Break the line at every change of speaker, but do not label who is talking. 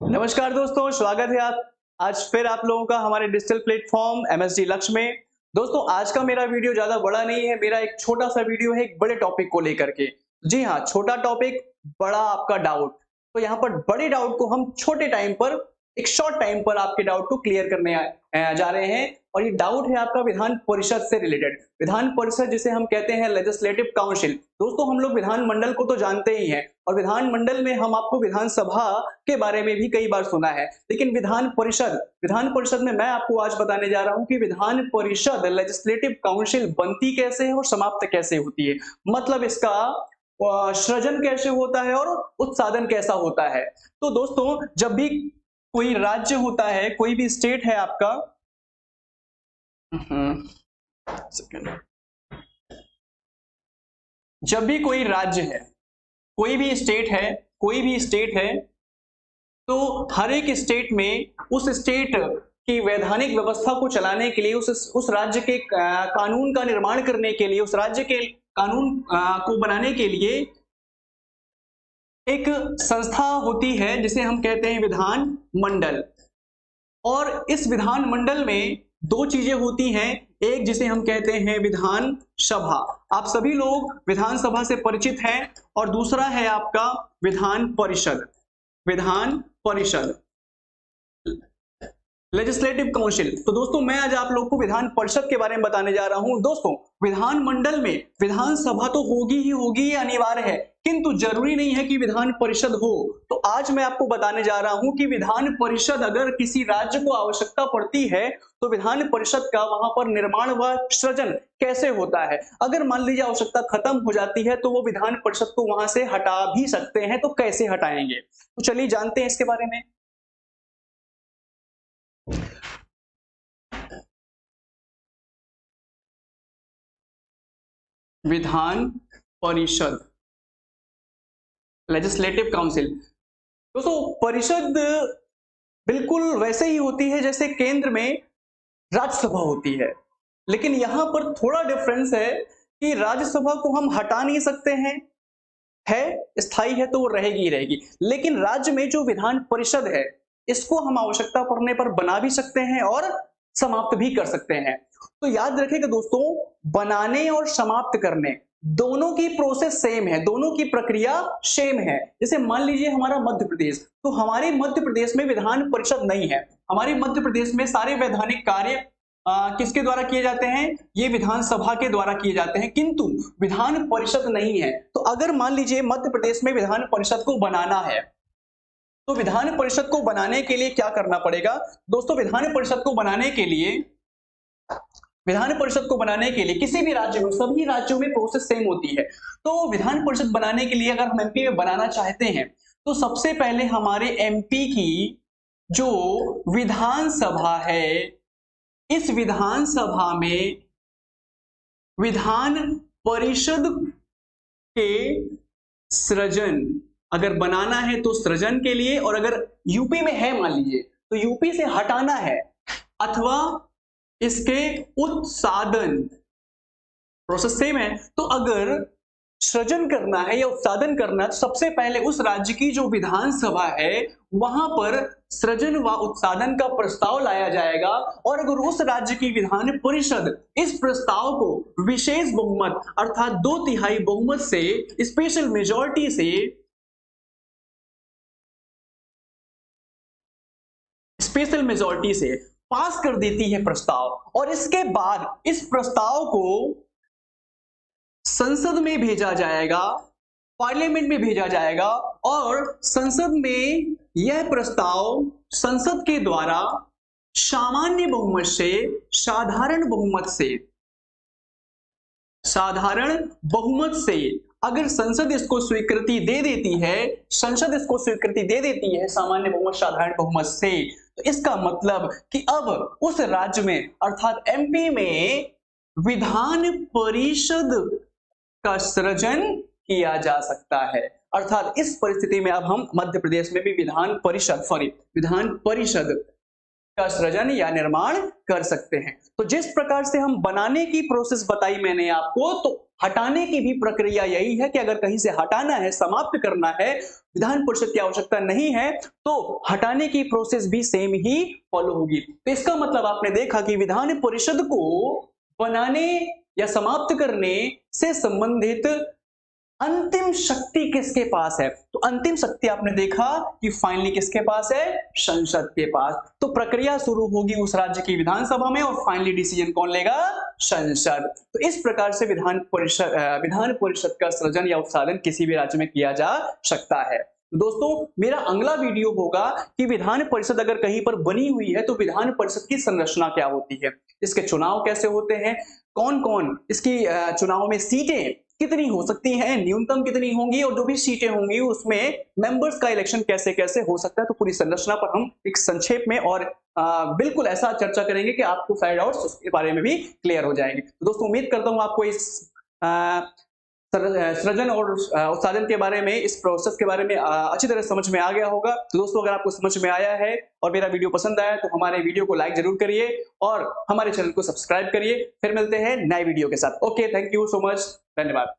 नमस्कार दोस्तों, स्वागत है आप आज फिर आप लोगों का हमारे डिजिटल प्लेटफॉर्म एमएसडी लक्ष्य में। दोस्तों, आज का मेरा वीडियो ज्यादा बड़ा नहीं है, मेरा एक छोटा सा वीडियो है एक बड़े टॉपिक को लेकर के। जी हाँ, छोटा टॉपिक, बड़ा आपका डाउट। तो यहाँ पर बड़े डाउट को हम छोटे टाइम पर, एक शॉर्ट टाइम पर आपके डाउट को क्लियर करने जा रहे हैं। और ये डाउट है आपका विधान परिषद से रिलेटेड। विधान परिषद जिसे हम कहते हैं लेजिस्लेटिव काउंसिल। दोस्तों, हम लोग विधानमंडल को तो जानते ही हैं और विधानमंडल में हम आपको विधानसभा के बारे में भी कई बार सुना है, लेकिन विधान परिषद में मैं आपको आज बताने जा रहा हूं कि विधान परिषद लेजिस्लेटिव काउंसिल बनती कैसे है और समाप्त कैसे होती है। मतलब इसका सृजन कैसे होता है और उत्सादन कैसा होता है। तो दोस्तों, जब भी कोई राज्य होता है, कोई भी स्टेट है आपका, सेकंड, जब भी कोई राज्य है, कोई भी स्टेट है, तो हर एक स्टेट में उस स्टेट की वैधानिक व्यवस्था को चलाने के लिए, उस राज्य के कानून का निर्माण करने के लिए, उस राज्य के कानून को बनाने के लिए एक संस्था होती है जिसे हम कहते हैं विधान मंडल। और इस विधान मंडल में दो चीजें होती हैं, एक जिसे हम कहते हैं विधान सभा, आप सभी लोग विधानसभा से परिचित हैं, और दूसरा है आपका विधान परिषद। Legislative council. तो दोस्तों, मैं आज आप लोग को विधान परिषद के बारे में बताने जा रहा हूं। दोस्तों, विधान मंडल में विधानसभा तो होगी ही होगी, ये अनिवार्य है, किंतु जरूरी नहीं है कि विधान परिषद हो। तो आज मैं आपको बताने जा रहा हूं कि विधान परिषद अगर किसी राज्य को आवश्यकता पड़ती है तो विधान परिषद का वहां पर निर्माण व सृजन कैसे होता है। अगर मान लीजिए आवश्यकता खत्म हो जाती है तो वो विधान परिषद को वहां से हटा भी सकते हैं, तो कैसे हटाएंगे, तो चलिए जानते हैं इसके बारे में। Vidhan Parishad, legislative council. दोस्तों, परिषद बिल्कुल वैसे ही होती है जैसे केंद्र में राज्यसभा होती है, लेकिन यहां पर थोड़ा डिफरेंस है कि राज्यसभा को हम हटा नहीं सकते हैं, है स्थायी है तो वो रहेगी ही रहेगी, लेकिन राज्य में जो विधान परिषद है इसको हम आवश्यकता पड़ने पर बना भी सकते हैं और समाप्त भी कर सकते हैं। तो याद रखिएगा दोस्तों, बनाने और समाप्त करने दोनों की प्रोसेस सेम है, दोनों की प्रक्रिया सेम है। जैसे मान लीजिए हमारा मध्य प्रदेश, तो हमारे मध्य प्रदेश में विधान परिषद नहीं है, हमारे मध्य प्रदेश में सारे वैधानिक कार्य किसके द्वारा किए जाते हैं, ये विधानसभा के द्वारा किए जाते हैं, किंतु विधान परिषद नहीं है। तो अगर मान लीजिए मध्य प्रदेश में विधान परिषद को बनाना है, तो विधान परिषद को बनाने के लिए क्या करना पड़ेगा दोस्तों। विधान परिषद को बनाने के लिए किसी भी राज्य में, सभी राज्यों में प्रोसेस सेम होती है। तो विधान परिषद बनाने के लिए अगर हम एमपी में बनाना चाहते हैं तो सबसे पहले हमारे एमपी की जो विधानसभा है, इस विधानसभा में विधान परिषद के सृजन अगर बनाना है तो सृजन के लिए, और अगर यूपी में है मान लीजिए तो यूपी से हटाना है अथवा इसके उत्सादन, प्रोसेस सेम है। तो अगर सृजन करना है या उत्सादन करना है तो सबसे पहले उस राज्य की जो विधानसभा है वहां पर सृजन व उत्सादन का प्रस्ताव लाया जाएगा, और अगर उस राज्य की विधान परिषद इस प्रस्ताव को विशेष बहुमत अर्थात 2/3 बहुमत से, स्पेशल मेजॉरिटी से पास कर देती है प्रस्ताव, और इसके बाद इस प्रस्ताव को संसद में भेजा जाएगा, पार्लियामेंट में भेजा जाएगा, और संसद में यह प्रस्ताव संसद के द्वारा सामान्य बहुमत से साधारण बहुमत से अगर संसद इसको स्वीकृति दे देती है, सामान्य बहुमत साधारण बहुमत से, तो इसका मतलब कि अब उस राज्य में अर्थात एमपी में विधान परिषद का सृजन किया जा सकता है। अर्थात इस परिस्थिति में अब हम मध्य प्रदेश में भी विधान परिषद का सृजन या निर्माण कर सकते हैं। तो जिस प्रकार से हम बनाने की प्रोसेस बताई मैंने आपको, तो हटाने की भी प्रक्रिया यही है कि अगर कहीं से हटाना है, समाप्त करना है, विधान परिषद की आवश्यकता नहीं है, तो हटाने की प्रोसेस भी सेम ही फॉलो होगी। तो इसका मतलब आपने देखा कि विधान परिषद को बनाने या समाप्त करने से संबंधित अंतिम शक्ति किसके पास है? तो अंतिम शक्ति आपने देखा कि फाइनली किसके पास है? संसद के पास। तो प्रक्रिया शुरू होगी उस राज्य की विधानसभा में और फाइनली डिसीजन कौन लेगा? संसद। तो इस प्रकार से विधान परिषद का सृजन या उत्साधन किसी भी राज्य में किया जा सकता है। तो दोस्तों, मेरा अगला वीडियो होगा कि विधान परिषद अगर कहीं पर बनी हुई है तो विधान परिषद की संरचना क्या होती है, इसके चुनाव कैसे होते हैं, कौन कौन इसकी चुनाव में सीटें कितनी हो सकती हैं, न्यूनतम कितनी होंगी, और जो भी सीटें होंगी उसमें मेंबर्स का इलेक्शन कैसे कैसे हो सकता है। तो पूरी संरचना पर हम एक संक्षेप में और बिल्कुल ऐसा चर्चा करेंगे कि आपको सारे डाउट्स उसके बारे में भी क्लियर हो जाएंगे। तो दोस्तों, उम्मीद करता हूं आपको इस सृजन और उत्साधन के बारे में, इस प्रोसेस के बारे में अच्छी तरह समझ में आ गया होगा। तो दोस्तों, अगर आपको समझ में आया है और मेरा वीडियो पसंद आया तो हमारे वीडियो को लाइक जरूर करिए और हमारे चैनल को सब्सक्राइब करिए। फिर मिलते हैं नए वीडियो के साथ। Okay, thank you so much, धन्यवाद।